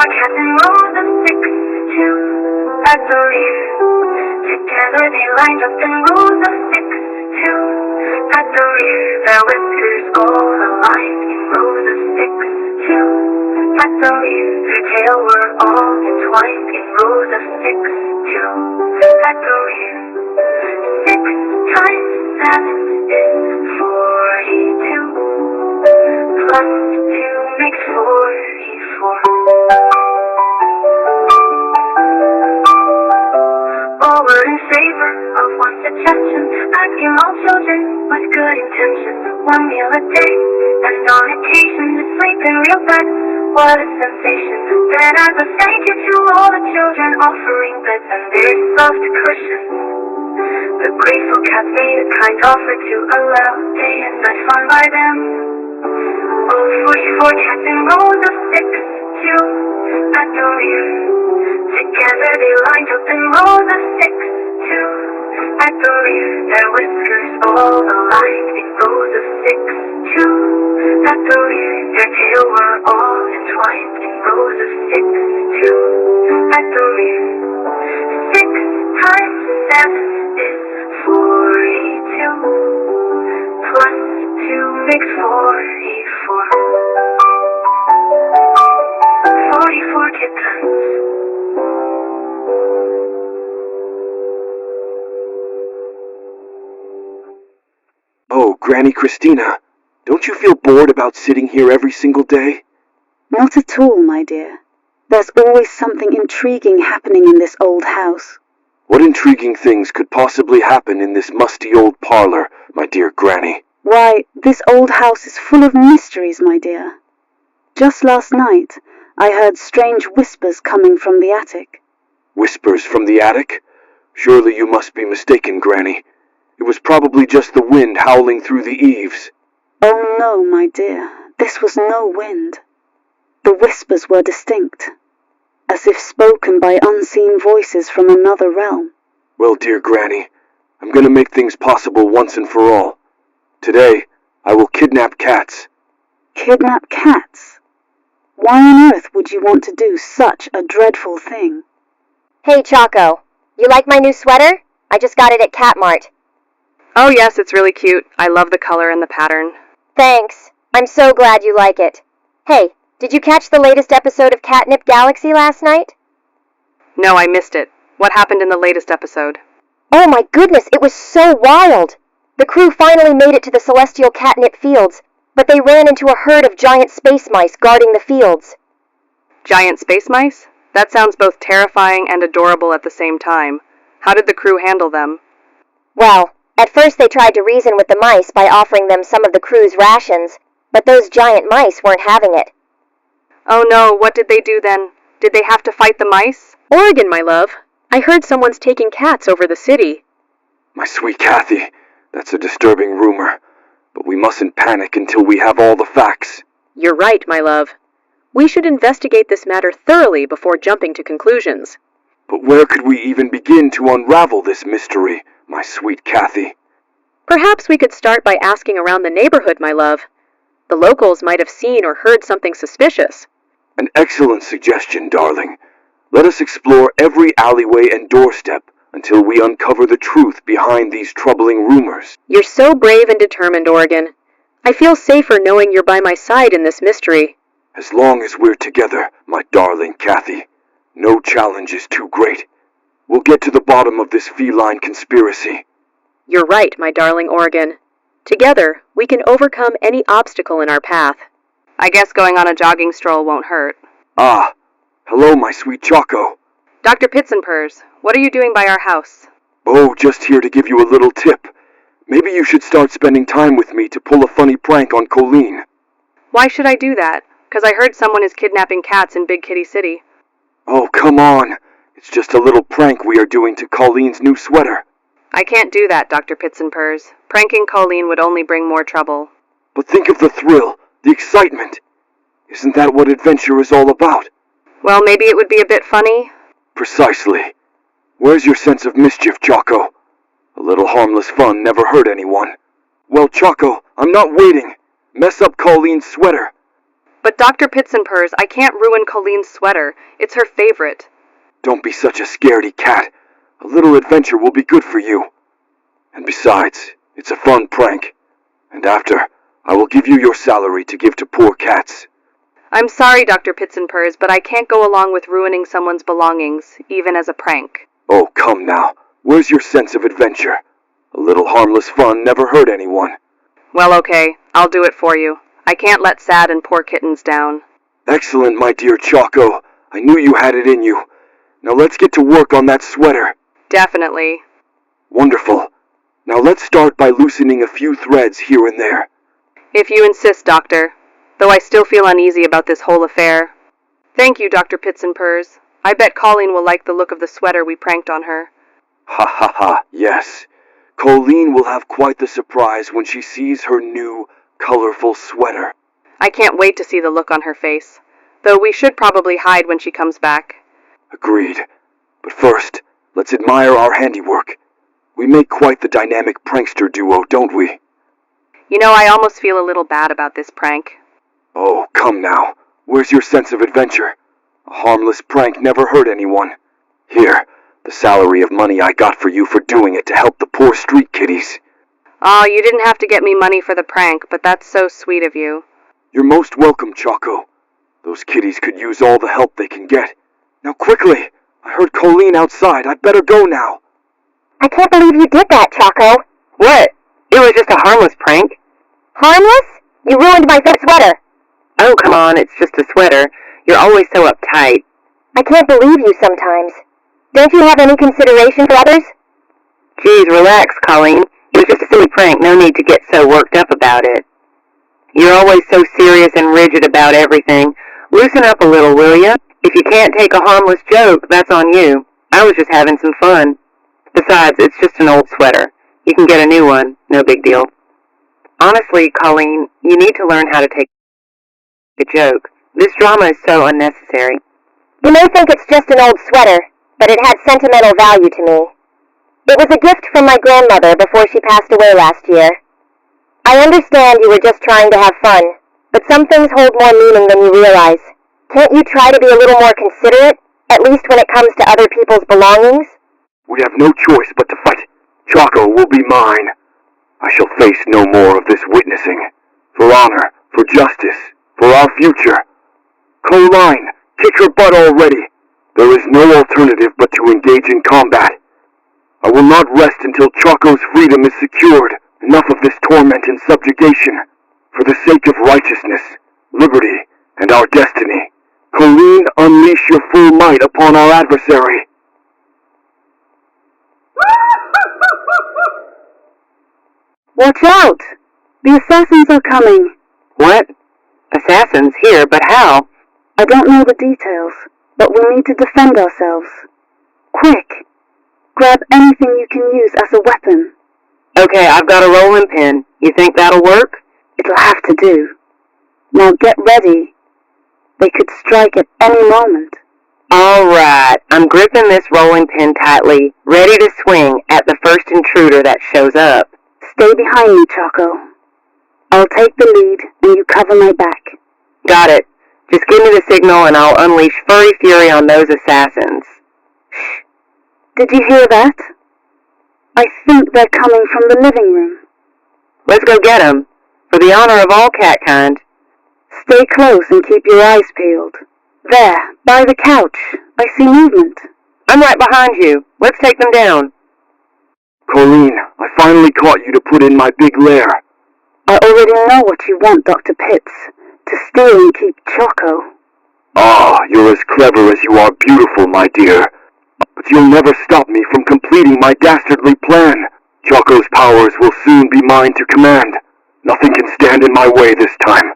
4 cats in rows of 6, 2 at the rear. Together they lined up in rows of 6, 2 at the rear. Their whiskers all aligned in rows of 6, 2 at the rear. Their tail were all entwined in rows of 6, 2 at the rear. 6 times 7 is 42. Plus 2 makes 44. All were in favor of one suggestion, asking all children with good intentions. 1 meal a day, and on occasion to sleep in real bed. What a sensation. Then as a thank you to all the children, offering beds and their soft cushions. The grateful cats made a kind offer to allow day and night fun by them. All 44 cats in rows of 6, 2 at the rear. Together they lined up in rows of 6, 2 at the rear. Their whiskers all aligned in rows of 6, 2 at the rear. Their tail were all entwined in rows of 6, 2 at the rear. 6 times 7 is 42. Plus 2 makes 44. 44 kittens. Oh, Granny Christina, don't you feel bored about sitting here every single day? Not at all, my dear. There's always something intriguing happening in this old house. What intriguing things could possibly happen in this musty old parlor, my dear Granny? Why, this old house is full of mysteries, my dear. Just last night, I heard strange whispers coming from the attic. Whispers from the attic? Surely you must be mistaken, Granny. It was probably just the wind howling through the eaves. Oh no, my dear, this was no wind. The whispers were distinct, as if spoken by unseen voices from another realm. Well, dear Granny, I'm going to make things possible once and for all. Today, I will kidnap cats. Kidnap cats? Why on earth would you want to do such a dreadful thing? Hey, Choco, you like my new sweater? I just got it at Cat Mart. Oh yes, it's really cute. I love the color and the pattern. Thanks. I'm so glad you like it. Hey, did you catch the latest episode of Catnip Galaxy last night? No, I missed it. What happened in the latest episode? Oh my goodness, it was so wild! The crew finally made it to the celestial catnip fields, but they ran into a herd of giant space mice guarding the fields. Giant space mice? That sounds both terrifying and adorable at the same time. How did the crew handle them? Well, at first they tried to reason with the mice by offering them some of the crew's rations, but those giant mice weren't having it. Oh no, what did they do then? Did they have to fight the mice? Oregon, my love. I heard someone's taking cats over the city. My sweet Kathy, that's a disturbing rumor. But we mustn't panic until we have all the facts. You're right, my love. We should investigate this matter thoroughly before jumping to conclusions. But where could we even begin to unravel this mystery, my sweet Kathy? Perhaps we could start by asking around the neighborhood, my love. The locals might have seen or heard something suspicious. An excellent suggestion, darling. Let us explore every alleyway and doorstep until we uncover the truth behind these troubling rumors. You're so brave and determined, Oregon. I feel safer knowing you're by my side in this mystery. As long as we're together, my darling Kathy, no challenge is too great. We'll get to the bottom of this feline conspiracy. You're right, my darling Oregon. Together, we can overcome any obstacle in our path. I guess going on a jogging stroll won't hurt. Ah, hello, my sweet Choco. Dr. Pitsenpers, what are you doing by our house? Oh, just here to give you a little tip. Maybe you should start spending time with me to pull a funny prank on Colleen. Why should I do that? 'Cause I heard someone is kidnapping cats in Big Kitty City. Oh, come on. It's just a little prank we are doing to Colleen's new sweater. I can't do that, Dr. Pitsenpers. Pranking Colleen would only bring more trouble. But think of the thrill, the excitement. Isn't that what adventure is all about? Well, maybe it would be a bit funny. Precisely. Where's your sense of mischief, Choco? A little harmless fun never hurt anyone. Well, Choco, I'm not waiting. Mess up Colleen's sweater. But Dr. Pitsenpers, I can't ruin Colleen's sweater. It's her favorite. Don't be such a scaredy cat. A little adventure will be good for you. And besides, it's a fun prank. And after, I will give you your salary to give to poor cats. I'm sorry, Dr. Pitsenpers, but I can't go along with ruining someone's belongings, even as a prank. Oh, come now. Where's your sense of adventure? A little harmless fun never hurt anyone. Well, okay, I'll do it for you. I can't let sad and poor Kittens down. Excellent, my dear Choco. I knew you had it in you. Now let's get to work on that sweater. Definitely. Wonderful. Now let's start by loosening a few threads here and there. If you insist, Doctor. Though I still feel uneasy about this whole affair. Thank you, Dr. Pitsenpers. I bet Colleen will like the look of the sweater we pranked on her. Ha ha ha, yes. Colleen will have quite the surprise when she sees her new, colorful sweater. I can't wait to see the look on her face. Though we should probably hide when she comes back. Agreed. But first, let's admire our handiwork. We make quite the dynamic prankster duo, don't we? You know, I almost feel a little bad about this prank. Oh, come now. Where's your sense of adventure? A harmless prank never hurt anyone. Here, the salary of money I got for you for doing it to help the poor street kitties. Aw, you didn't have to get me money for the prank, but that's so sweet of you. You're most welcome, Choco. Those kitties could use all the help they can get. Now quickly! I heard Colleen outside. I'd better go now. I can't believe you did that, Choco. What? It was just a harmless prank. Harmless? You ruined my favorite sweater. Oh, come on, it's just a sweater. You're always so uptight. I can't believe you sometimes. Don't you have any consideration for others? Geez, relax, Colleen. It was just a silly prank. No need to get so worked up about it. You're always so serious and rigid about everything. Loosen up a little, will ya? If you can't take a harmless joke, that's on you. I was just having some fun. Besides, it's just an old sweater. You can get a new one. No big deal. Honestly, Colleen, you need to learn how to take a joke. This drama is so unnecessary. You may think it's just an old sweater, but it had sentimental value to me. It was a gift from my grandmother before she passed away last year. I understand you were just trying to have fun, but some things hold more meaning than you realize. Can't you try to be a little more considerate, at least when it comes to other people's belongings? We have no choice but to fight. Choco will be mine. I shall face no more of this witnessing. For honor, for justice, for our future. Colleen, kick her butt already. There is no alternative but to engage in combat. I will not rest until Choco's freedom is secured. Enough of this torment and subjugation. For the sake of righteousness, liberty, and our destiny, Colleen, unleash your full might upon our adversary. Watch out! The assassins are coming. What? Assassins here, but how? I don't know the details, but we need to defend ourselves. Quick! Grab anything you can use as a weapon. Okay, I've got a rolling pin. You think that'll work? It'll have to do. Now get ready. They could strike at any moment. All right, I'm gripping this rolling pin tightly, ready to swing at the first intruder that shows up. Stay behind me, Choco. I'll take the lead and you cover my back. Got it. Just give me the signal and I'll unleash furry fury on those assassins. Shh. Did you hear that? I think they're coming from the living room. Let's go get 'em. For the honor of all catkind. Stay close and keep your eyes peeled. There, by the couch. I see movement. I'm right behind you. Let's take them down. Colleen, I finally caught you to put in my big lair. I already know what you want, Dr. Pitts. To steal and keep Choco. Ah, you're as clever as you are beautiful, my dear. But you'll never stop me from completing my dastardly plan. Choco's powers will soon be mine to command. Nothing can stand in my way this time.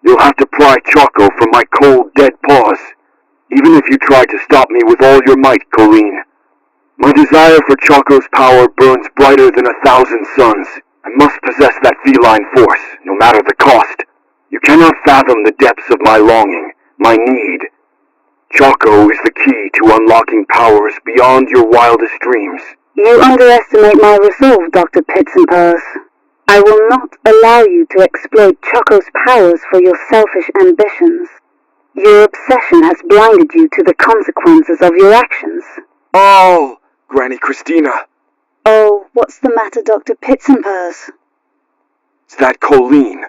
You'll have to pry Choco from my cold, dead paws. Even if you try to stop me with all your might, Colleen. My desire for Choco's power burns brighter than 1,000 suns. I must possess that feline force, no matter the cost. You cannot fathom the depths of my longing, my need. Choco is the key to unlocking powers beyond your wildest dreams. You underestimate my resolve, Dr. Pitts and Purse. I will not allow you to exploit Choco's powers for your selfish ambitions. Your obsession has blinded you to the consequences of your actions. Oh, Granny Christina. Oh, what's the matter, Dr. Pitsenpers? It's that Colleen.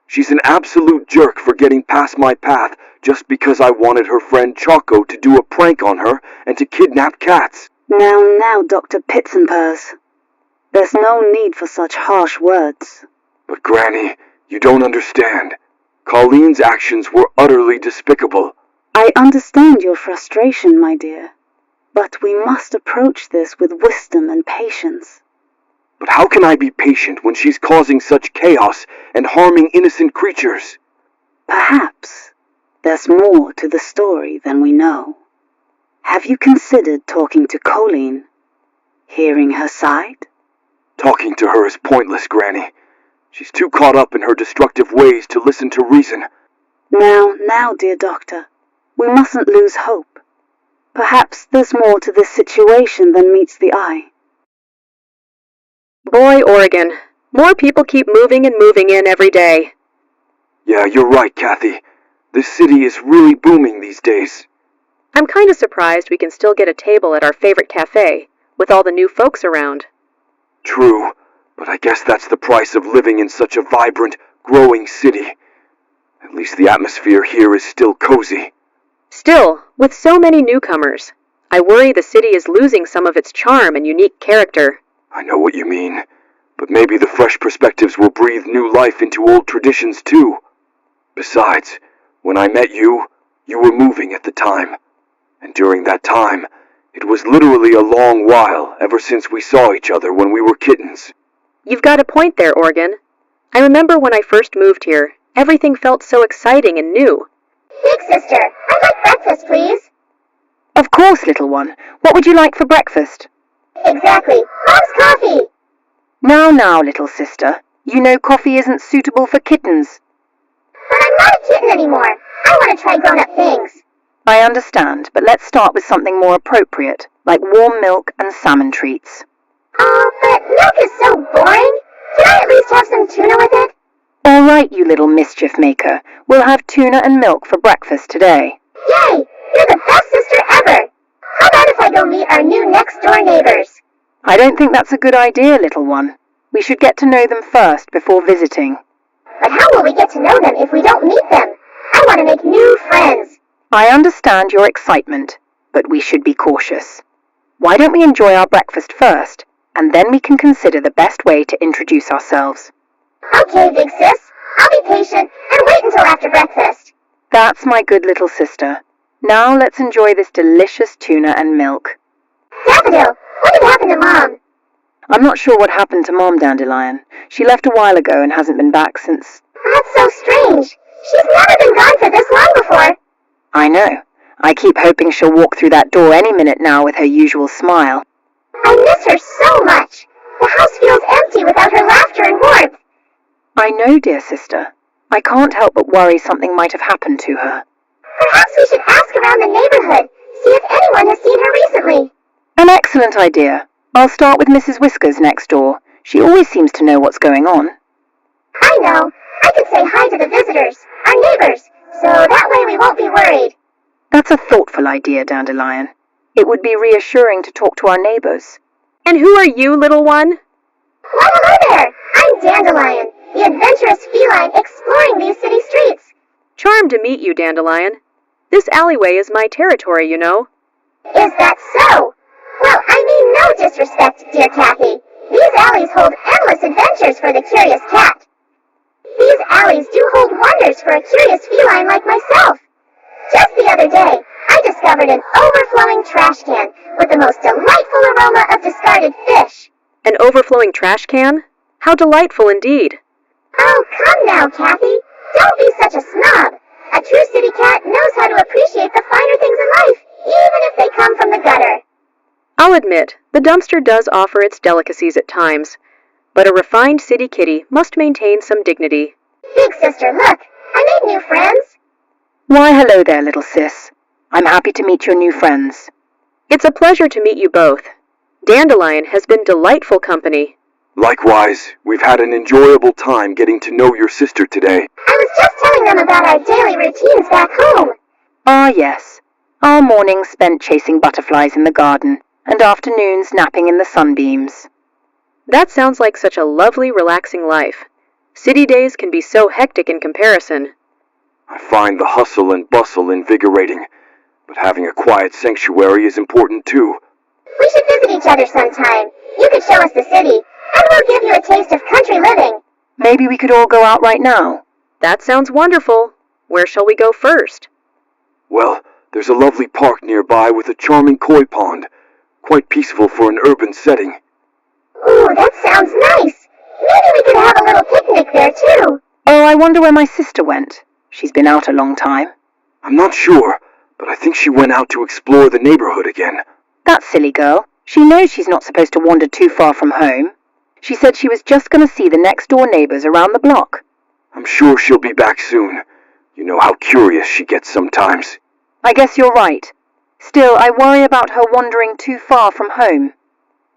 She's an absolute jerk for getting past my path just because I wanted her friend Choco to do a prank on her and to kidnap cats. Now, Dr. Pitsenpers. There's no need for such harsh words. But Granny, you don't understand. Colleen's actions were utterly despicable. I understand your frustration, my dear. But we must approach this with wisdom and patience. But how can I be patient when she's causing such chaos and harming innocent creatures? Perhaps there's more to the story than we know. Have you considered talking to Colleen? Hearing her side? Talking to her is pointless, Granny. She's too caught up in her destructive ways to listen to reason. Now, dear doctor, we mustn't lose hope. Perhaps there's more to this situation than meets the eye. Boy, Oregon, more people keep moving and moving in every day. Yeah, you're right, Kathy. This city is really booming these days. I'm kind of surprised we can still get a table at our favorite cafe, with all the new folks around. True, but I guess that's the price of living in such a vibrant, growing city. At least the atmosphere here is still cozy. Still, with so many newcomers, I worry the city is losing some of its charm and unique character. I know what you mean, but maybe the fresh perspectives will breathe new life into old traditions too. Besides, when I met you, you were moving at the time. And during that time, it was literally a long while ever since we saw each other when we were kittens. You've got a point there, Oregon. I remember when I first moved here, everything felt so exciting and new. Big sister, I'd like breakfast, please. Of course, little one. What would you like for breakfast? Exactly. Mom's coffee. Now, little sister. You know coffee isn't suitable for kittens. But I'm not a kitten anymore. I want to try grown-up things. I understand, but let's start with something more appropriate, like warm milk and salmon treats. Oh, but milk is so boring. Can I at least have some tuna with it? All right, you little mischief maker. We'll have tuna and milk for breakfast today. Yay! You're the best sister ever. How about if I go meet our new next-door neighbors? I don't think that's a good idea, little one. We should get to know them first before visiting. But how will we get to know them if we don't meet them? I want to make new friends. I understand your excitement, but we should be cautious. Why don't we enjoy our breakfast first, and then we can consider the best way to introduce ourselves. Okay, big sis. I'll be patient and wait until after breakfast. That's my good little sister. Now let's enjoy this delicious tuna and milk. Daffodil, what did happen to Mom? I'm not sure what happened to Mom, Dandelion. She left a while ago and hasn't been back since... That's so strange. She's never been gone for this long before. I know. I keep hoping she'll walk through that door any minute now with her usual smile. I miss her so much. The house feels empty without her laughter and warmth. I know, dear sister. I can't help but worry something might have happened to her. Perhaps we should ask around the neighborhood, see if anyone has seen her recently. An excellent idea. I'll start with Mrs. Whiskers next door. She always seems to know what's going on. I know. I could say hi to the visitors, our neighbors, so that way we won't be worried. That's a thoughtful idea, Dandelion. It would be reassuring to talk to our neighbors. And who are you, little one? Why, hello there. I'm Dandelion, the adventurous feline exploring these city streets. Charmed to meet you, Dandelion. This alleyway is my territory, you know. Is that so? Well, I mean no disrespect, dear Kathy. These alleys hold endless adventures for the curious cat. These alleys do hold wonders for a curious feline like myself. Just the other day, I discovered an overflowing trash can with the most delightful aroma of discarded fish. An overflowing trash can? How delightful indeed. Oh, come now, Kathy. Don't be such a snob. A true city cat knows how to appreciate the finer things in life, even if they come from the gutter. I'll admit, the dumpster does offer its delicacies at times, but a refined city kitty must maintain some dignity. Big sister, look. I made new friends. Why, hello there, little sis. I'm happy to meet your new friends. It's a pleasure to meet you both. Dandelion has been delightful company. Likewise, we've had an enjoyable time getting to know your sister today. I was just telling them about our daily routines back home. Ah, yes. Our mornings spent chasing butterflies in the garden, and afternoons napping in the sunbeams. That sounds like such a lovely, relaxing life. City days can be so hectic in comparison. I find the hustle and bustle invigorating, but having a quiet sanctuary is important too. We should visit each other sometime. You could show us the city, and we'll give you a taste of country living. Maybe we could all go out right now. That sounds wonderful. Where shall we go first? Well, there's a lovely park nearby with a charming koi pond. Quite peaceful for an urban setting. Ooh, that sounds nice. Maybe we could have a little picnic there too. Oh, I wonder where my sister went. She's been out a long time. I'm not sure, but I think she went out to explore the neighborhood again. That silly girl. She knows she's not supposed to wander too far from home. She said she was just going to see the next-door neighbors around the block. I'm sure she'll be back soon. You know how curious she gets sometimes. I guess you're right. Still, I worry about her wandering too far from home.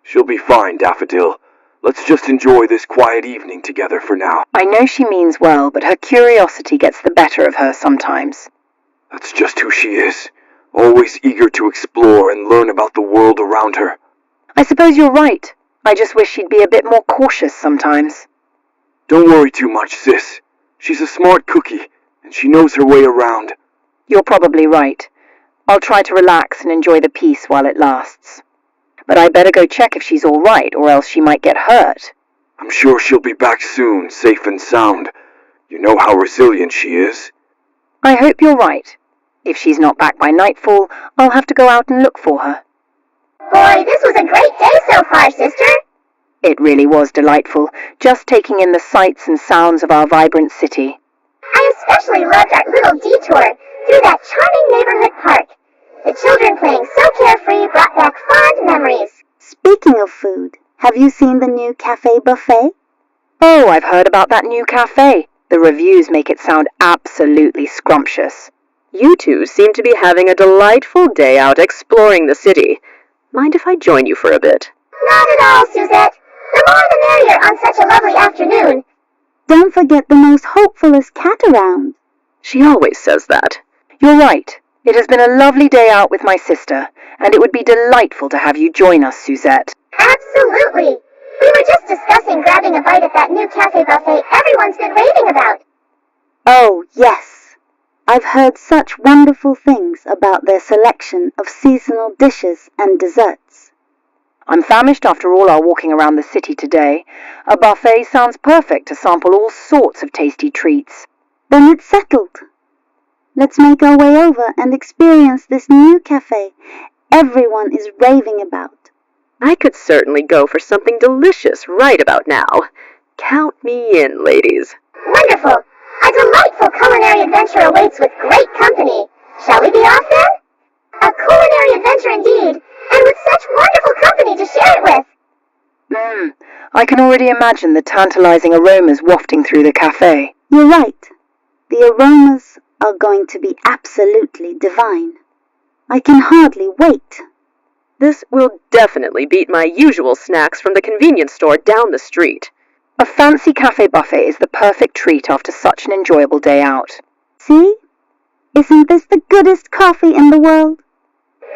She'll be fine, Daffodil. Let's just enjoy this quiet evening together for now. I know she means well, but her curiosity gets the better of her sometimes. That's just who she is. Always eager to explore and learn about the world around her. I suppose you're right. I just wish she'd be a bit more cautious sometimes. Don't worry too much, sis. She's a smart cookie, and she knows her way around. You're probably right. I'll try to relax and enjoy the peace while it lasts. But I better go check if she's all right, or else she might get hurt. I'm sure she'll be back soon, safe and sound. You know how resilient she is. I hope you're right. If she's not back by nightfall, I'll have to go out and look for her. Boy, this was a great day so far, sister. It really was delightful, just taking in the sights and sounds of our vibrant city. I especially loved our little detour through that charming neighborhood park. The children playing so carefree brought back fond memories. Speaking of food, have you seen the new cafe buffet? Oh, I've heard about that new cafe. The reviews make it sound absolutely scrumptious. You two seem to be having a delightful day out exploring the city. Mind if I join you for a bit? Not at all, Suzette. The more the merrier on such a lovely afternoon. Don't forget the most hopefulest cat around. She always says that. You're right. It has been a lovely day out with my sister, and it would be delightful to have you join us, Suzette. Absolutely. We were just discussing grabbing a bite at that new cafe buffet everyone's been raving about. Oh, yes. I've heard such wonderful things about their selection of seasonal dishes and desserts. I'm famished after all our walking around the city today. A buffet sounds perfect to sample all sorts of tasty treats. Then it's settled. Let's make our way over and experience this new cafe everyone is raving about. I could certainly go for something delicious right about now. Count me in, ladies. Wonderful. A delightful culinary adventure awaits with great company. Shall we be off then? A culinary adventure indeed, and with such wonderful company to share it with. I can already imagine the tantalizing aromas wafting through the cafe. You're right. The aromas are going to be absolutely divine. I can hardly wait. This will definitely beat my usual snacks from the convenience store down the street. A fancy cafe buffet is the perfect treat after such an enjoyable day out. See? Isn't this the goodest coffee in the world?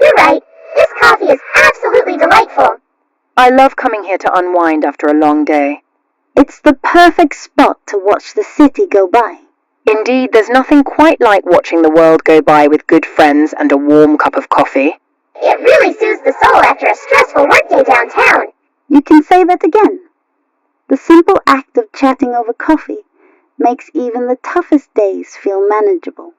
You're right. This coffee is absolutely delightful. I love coming here to unwind after a long day. It's the perfect spot to watch the city go by. Indeed, there's nothing quite like watching the world go by with good friends and a warm cup of coffee. It really soothes the soul after a stressful workday downtown. You can say that again. The simple act of chatting over coffee makes even the toughest days feel manageable.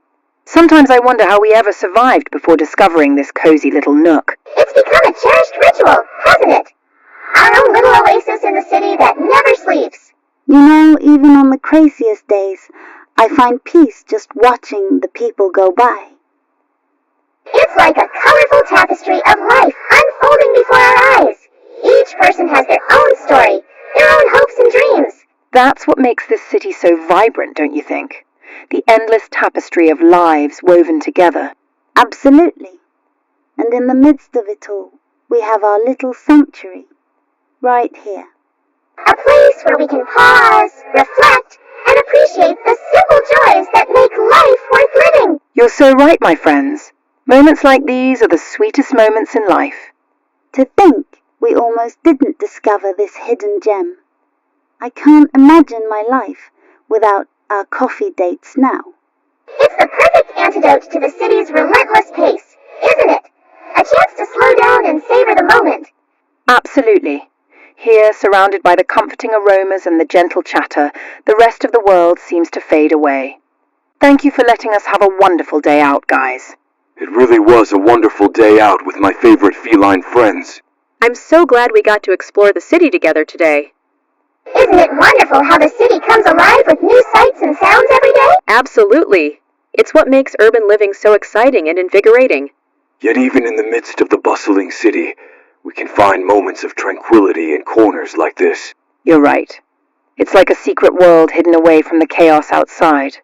Sometimes I wonder how we ever survived before discovering this cozy little nook. It's become a cherished ritual, hasn't it? Our own little oasis in the city that never sleeps. You know, even on the craziest days, I find peace just watching the people go by. It's like a colorful tapestry of life unfolding before our eyes. Each person has their own story, their own hopes and dreams. That's what makes this city so vibrant, don't you think? The endless tapestry of lives woven together. Absolutely. And in the midst of it all, we have our little sanctuary, right here. A place where we can pause, reflect, and appreciate the simple joys that make life worth living. You're so right, my friends. Moments like these are the sweetest moments in life. To think we almost didn't discover this hidden gem. I can't imagine my life without our coffee dates now. It's the perfect antidote to the city's relentless pace, isn't it? A chance to slow down and savor the moment. Absolutely. Here, surrounded by the comforting aromas and the gentle chatter, the rest of the world seems to fade away. Thank you for letting us have a wonderful day out, guys. It really was a wonderful day out with my favorite feline friends. I'm so glad we got to explore the city together today. Isn't it wonderful how the city comes alive with new sights and sounds every day? Absolutely. It's what makes urban living so exciting and invigorating. Yet even in the midst of the bustling city, we can find moments of tranquility in corners like this. You're right. It's like a secret world hidden away from the chaos outside.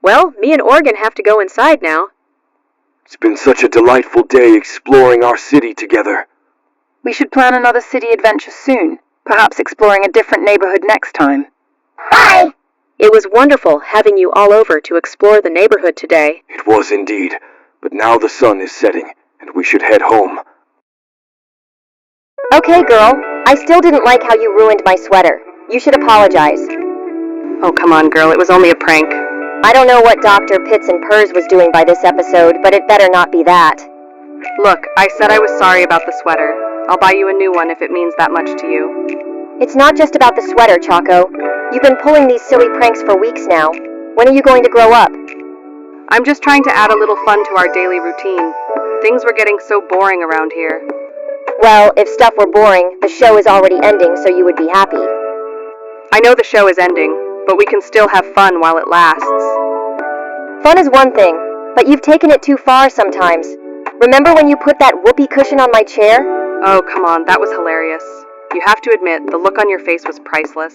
Well, me and Oregon have to go inside now. It's been such a delightful day exploring our city together. We should plan another city adventure soon, perhaps exploring a different neighborhood next time. Bye! It was wonderful having you all over to explore the neighborhood today. It was indeed, but now the sun is setting, and we should head home. Okay, girl. I still didn't like how you ruined my sweater. You should apologize. Oh, come on, girl. It was only a prank. I don't know what Dr. Pitts and Purrs was doing by this episode, but it better not be that. Look, I said I was sorry about the sweater. I'll buy you a new one if it means that much to you. It's not just about the sweater, Choco. You've been pulling these silly pranks for weeks now. When are you going to grow up? I'm just trying to add a little fun to our daily routine. Things were getting so boring around here. Well, if stuff were boring, the show is already ending, so you would be happy. I know the show is ending, but we can still have fun while it lasts. Fun is one thing, but you've taken it too far sometimes. Remember when you put that whoopee cushion on my chair? Oh, come on, that was hilarious. You have to admit, the look on your face was priceless.